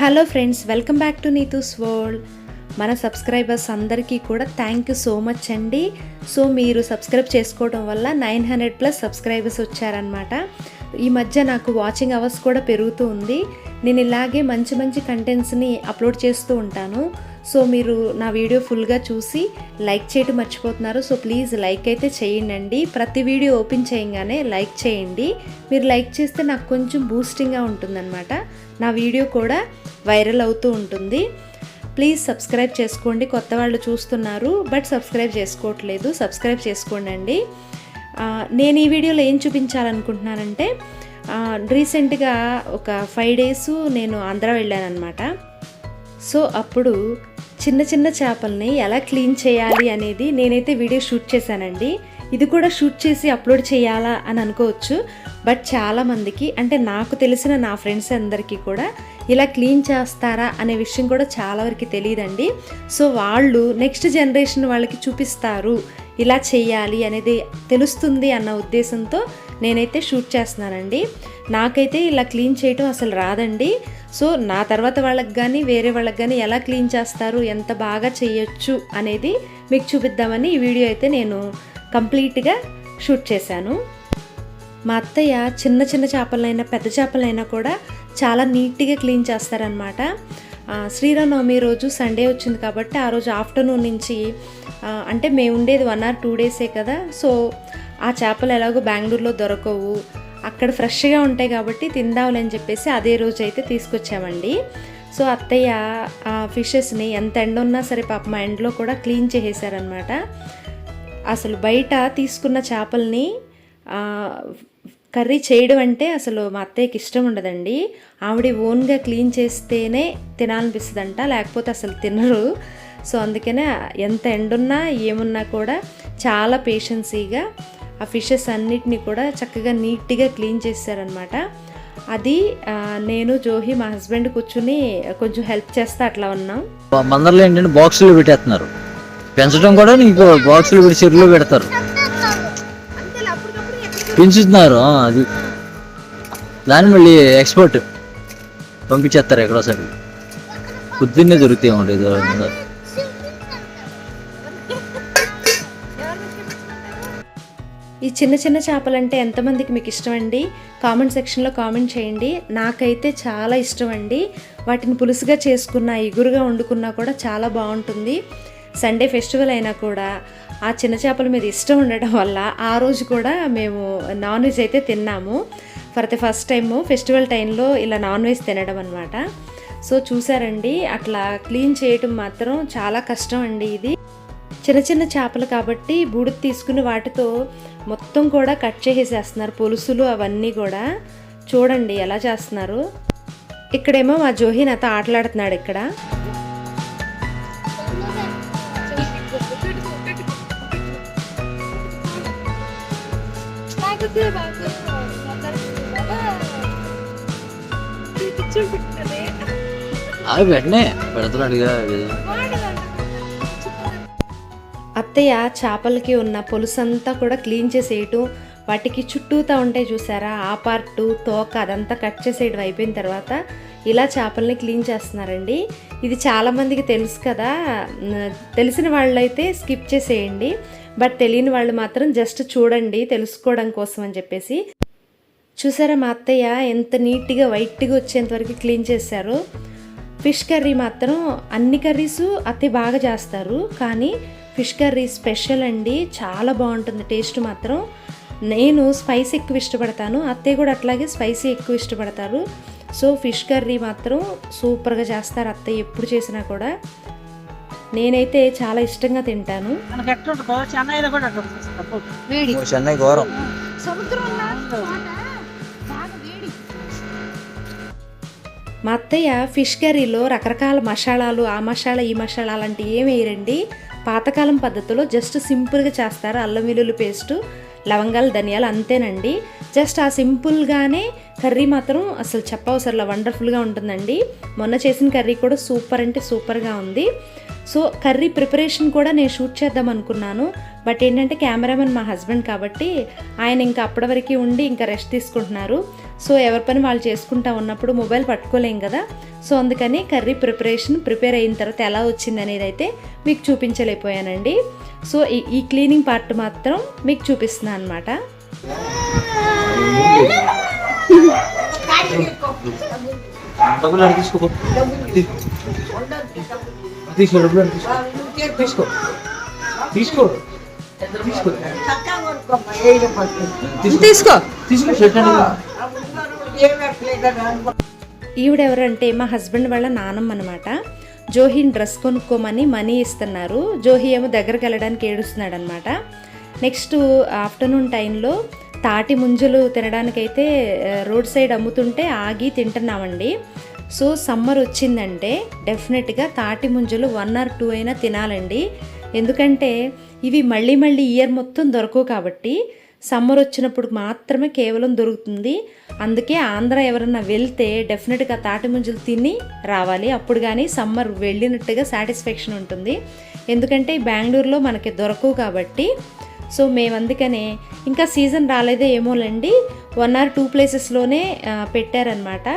Hello friends, welcome back to Neetu's world. మన subscribers అందరికీ కూడా థ్యాంక్ యూ సో మచ్ అండి. సో మీరు సబ్స్క్రైబ్ చేసుకోవడం వల్ల 900+ సబ్స్క్రైబర్స్ వచ్చారనమాట. ఈ మధ్య నాకు వాచింగ్ అవర్స్ కూడా పెరుగుతూ ఉంది. నేను ఇలాగే మంచి మంచి కంటెంట్స్ని అప్లోడ్ చేస్తూ ఉంటాను. సో మీరు నా వీడియో ఫుల్గా చూసి లైక్ చేయడం మర్చిపోతున్నారు. సో ప్లీజ్ లైక్ అయితే చేయండి. ప్రతి వీడియో ఓపెన్ చేయగానే లైక్ చేయండి. మీరు లైక్ చేస్తే నాకు కొంచెం బూస్టింగ్గా ఉంటుందన్నమాట. నా వీడియో కూడా వైరల్ అవుతూ ఉంటుంది. ప్లీజ్ సబ్స్క్రైబ్ చేసుకోండి. కొత్త వాళ్ళు చూస్తున్నారు బట్ సబ్స్క్రైబ్ చేసుకోవట్లేదు, సబ్స్క్రైబ్ చేసుకోండి. నేను ఈ వీడియోలో ఏం చూపించాలనుకుంటున్నానంటే, రీసెంట్గా ఒక 5 days నేను ఆంధ్ర వెళ్ళానమాట. సో అప్పుడు చిన్న చిన్న చేపల్ని ఎలా క్లీన్ చేయాలి అనేది నేనైతే వీడియో షూట్ చేశానండి. ఇది కూడా షూట్ చేసి అప్లోడ్ చేయాలా అని అనుకోవచ్చు. బట్ చాలామందికి, అంటే నాకు తెలిసిన నా ఫ్రెండ్స్ అందరికీ కూడా ఇలా క్లీన్ చేస్తారా అనే విషయం కూడా చాలా వరకు తెలియదండి. సో వాళ్ళు నెక్స్ట్ జనరేషన్ వాళ్ళకి చూపిస్తారు, ఇలా చేయాలి అనేది తెలుస్తుంది అన్న ఉద్దేశంతో నేనైతే షూట్ చేస్తున్నానండి. నాకైతే ఇలా క్లీన్ చేయటం అసలు రాదండి. సో నా తర్వాత వాళ్ళకి కానీ వేరే వాళ్ళకి కానీ ఎలా క్లీన్ చేస్తారు, ఎంత బాగా చేయొచ్చు అనేది మీకు చూపిద్దామని ఈ వీడియో అయితే నేను కంప్లీట్గా షూట్ చేశాను. మా అత్తయ్య చిన్న చిన్న చేపలైనా పెద్ద చేపలైనా కూడా చాలా నీట్గా క్లీన్ చేస్తారనమాట. శ్రీరామనవమి రోజు సండే వచ్చింది కాబట్టి ఆ రోజు ఆఫ్టర్నూన్ నుంచి, అంటే మేము ఉండేది 1 or 2 days కదా. సో ఆ చేపలు ఎలాగో బెంగళూరులో దొరకవు, అక్కడ ఫ్రెష్గా ఉంటాయి కాబట్టి తిందాంలని చెప్పేసి అదే రోజు అయితే తీసుకొచ్చామండి. సో అత్తయ్య ఆ ఫిషెస్ని ఎంత ఎండ ఉన్నా సరే పాప మా ఎండలో కూడా క్లీన్ చేసేసారనమాట. అసలు బయట తీసుకున్న చేపల్ని కర్రీ చేయడం అంటే అసలు మా అత్తయ్యకి ఇష్టం ఉండదండి. ఆవిడ ఓన్గా క్లీన్ చేస్తేనే తినాలనిపిస్తుందంట, లేకపోతే అసలు తినరు. సో అందుకనే ఎంత ఎండున్నా ఏమున్నా కూడా చాలా పేషెన్సీగా ఆ ఫిషెస్ అన్నిటిని కూడా చక్కగా నీట్గా క్లీన్ చేశారనమాట. అది నేను జోహి మా హస్బెండ్ కూర్చుని కొంచెం హెల్ప్ చేస్తా అట్లా ఉన్నాం. మందర్లో ఏంటంటే బాక్సులు పెట్టేస్తున్నారు, పెంచడం కూడా నీకు బాక్సులు పెట్టి చెరువులో పెడతారు, పెంచుతున్నారు. అది దాన్ని మళ్ళీ ఎక్స్పోర్ట్ పంపించేస్తారు ఎక్కడోసారి. పొద్దున్నే దొరుకుతాయి ఉండేది. ఈ చిన్న చిన్న చేపలంటే ఎంతమందికి మీకు ఇష్టం అండి? కామెంట్ సెక్షన్లో కామెంట్ చేయండి. నాకైతే చాలా ఇష్టం అండి. వాటిని పులుసుగా చేసుకున్నా, ఎగురుగా వండుకున్నా కూడా చాలా బాగుంటుంది. సండే ఫెస్టివల్ అయినా కూడా ఆ చిన్న చేపల మీద ఇష్టం ఉండడం వల్ల ఆ రోజు కూడా మేము నాన్ వెజ్ అయితే తిన్నాము. For the first time festival టైంలో ఇలా నాన్ వెజ్ తినడం అనమాట. సో చూసారండి, అట్లా క్లీన్ చేయటం మాత్రం చాలా కష్టం అండి. ఇది చిన్న చిన్న చేపలు కాబట్టి బూడిద తీసుకుని వాటితో మొత్తం కూడా కట్ చేసేస్తున్నారు, పులుసులు అవన్నీ కూడా. చూడండి ఎలా చేస్తున్నారు. ఇక్కడేమో మా జోహి నాతో ఆటలాడుతున్నాడు. ఇక్కడ వెంటనే పెడుతున్నాడుగా. అత్తయ్య చేపలకి ఉన్న పులుసంతా కూడా క్లీన్ చేసేయటం, వాటికి చుట్టూతా ఉంటాయి చూసారా, ఆ పార్టు తోక అదంతా కట్ చేసేయడం అయిపోయిన తర్వాత ఇలా చేపల్ని క్లీన్ చేస్తున్నారండి. ఇది చాలామందికి తెలుసు కదా, తెలిసిన వాళ్ళైతే స్కిప్ చేసేయండి. బట్ తెలియని వాళ్ళు మాత్రం జస్ట్ చూడండి తెలుసుకోవడం కోసం అని చెప్పేసి. చూసారా మా అత్తయ్య ఎంత నీట్గా వైట్గా వచ్చేంత వరకు క్లీన్ చేశారు. ఫిష్ కర్రీ మాత్రం అన్ని కర్రీస్ అత్తయ్య బాగా చేస్తారు, కానీ ఫిష్ కర్రీ స్పెషల్ అండి, చాలా బాగుంటుంది టేస్ట్ మాత్రం. నేను స్పైసీ ఎక్కువ ఇష్టపడతాను, అత్తయ్య కూడా అట్లాగే స్పైసీ ఎక్కువ ఇష్టపడతారు. సో ఫిష్ కర్రీ మాత్రం సూపర్గా చేస్తారు అత్తయ్య ఎప్పుడు చేసినా కూడా. నేనైతే చాలా ఇష్టంగా తింటాను. మా అత్తయ్య ఫిష్ కర్రీలో రకరకాల మసాలాలు, ఆ మసాలా ఈ మసాలా అలాంటివి ఏమి వేయరండి. పాతకాలం పద్ధతిలో జస్ట్ సింపుల్గా చేస్తారు. అల్లం వెల్లుల్లి పేస్టు, లవంగాలు, ధనియాలు అంతేనండి. జస్ట్ ఆ సింపుల్గానే కర్రీ మాత్రం అసలు చెప్పవసరంలా వండర్ఫుల్గా ఉంటుందండి. మొన్న చేసిన కర్రీ కూడా సూపర్ అంటే సూపర్గా ఉంది. సో కర్రీ ప్రిపరేషన్ కూడా నేను షూట్ చేద్దాం అనుకున్నాను. బట్ ఏంటంటే కెమెరామెన్ మా హస్బెండ్ కాబట్టి ఆయన ఇంకా అప్పటి వరకు ఉండి ఇంకా రెస్ట్ తీసుకుంటున్నారు. సో ఎవరి పని వాళ్ళు చేసుకుంటా ఉన్నప్పుడు మొబైల్ పట్టుకోలేం కదా. సో అందుకని కర్రీ ప్రిపేర్ అయిన తర్వాత ఎలా వచ్చింది అనేది అయితే మీకు చూపించలేకపోయానండి. సో ఈ క్లీనింగ్ పార్ట్ మాత్రం మీకు చూపిస్తున్నాను అనమాట. ఈవిడెవరంటే మా హస్బెండ్ వాళ్ళ నానమ్మ అనమాట. జోహిని డ్రెస్ కొనుక్కోమని మనీ ఇస్తున్నారు. జోహి ఏమో దగ్గరికి వెళ్ళడానికి ఏడుస్తున్నాడు అనమాట. నెక్స్ట్ ఆఫ్టర్నూన్ టైంలో తాటి ముంజలు తినడానికైతే రోడ్ సైడ్ అమ్ముతుంటే ఆగి తింటున్నామండి. సో సమ్మర్ వచ్చిందంటే డెఫినెట్గా తాటి ముంజలు 1 or 2 అయినా తినాలండి. ఎందుకంటే ఇవి మళ్ళీ ఇయర్ మొత్తం దొరకవు కాబట్టి సమ్మర్ వచ్చినప్పుడు మాత్రమే కేవలం దొరుకుతుంది. అందుకే ఆంధ్ర ఎవరన్నా వెళ్తే డెఫినెట్గా తాటి ముంజలు తిని రావాలి. అప్పుడు కానీ సమ్మర్ వెళ్ళినట్టుగా సాటిస్ఫాక్షన్ ఉంటుంది. ఎందుకంటే బెంగళూరులో మనకి దొరకవు కాబట్టి. సో మేము అందుకనే ఇంకా సీజన్ రాలేదే ఏమోలండి 1 or 2 ప్లేసెస్లోనే పెట్టారనమాట.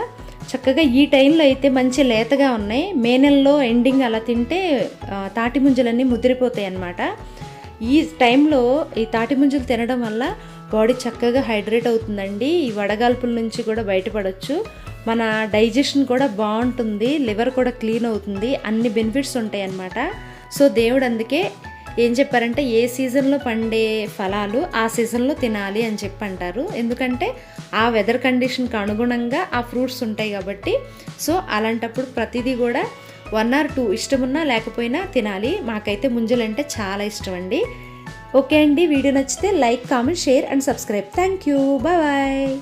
చక్కగా ఈ టైంలో అయితే మంచి లేతగా ఉన్నాయి. మే నెలలో ఎండింగ్ అలా తింటే తాటి ముంజలన్నీ ముదిరిపోతాయి అన్నమాట. ఈ టైంలో ఈ తాటి ముంజలు తినడం వల్ల బాడీ చక్కగా హైడ్రేట్ అవుతుందండి. ఈ వడగాల్పుల నుంచి కూడా బయటపడవచ్చు. మన డైజెషన్ కూడా బాగుంటుంది, లివర్ కూడా క్లీన్ అవుతుంది, అన్ని బెనిఫిట్స్ ఉంటాయి అన్నమాట. సో దేవుడు అందుకే ఏం చెప్పారంటే ఏ సీజన్లో పండే ఫలాలు ఆ సీజన్లో తినాలి అని చెప్పి అంటారు. ఎందుకంటే ఆ వెదర్ కండిషన్కి అనుగుణంగా ఆ ఫ్రూట్స్ ఉంటాయి కాబట్టి. సో అలాంటప్పుడు ప్రతిదీ కూడా 1 or 2 ఇష్టమున్నా లేకపోయినా తినాలి. మాకైతే ముంజలంటే చాలా ఇష్టం అండి. ఓకే అండి, వీడియో నచ్చితే like, comment, share and subscribe. Thank you, bye.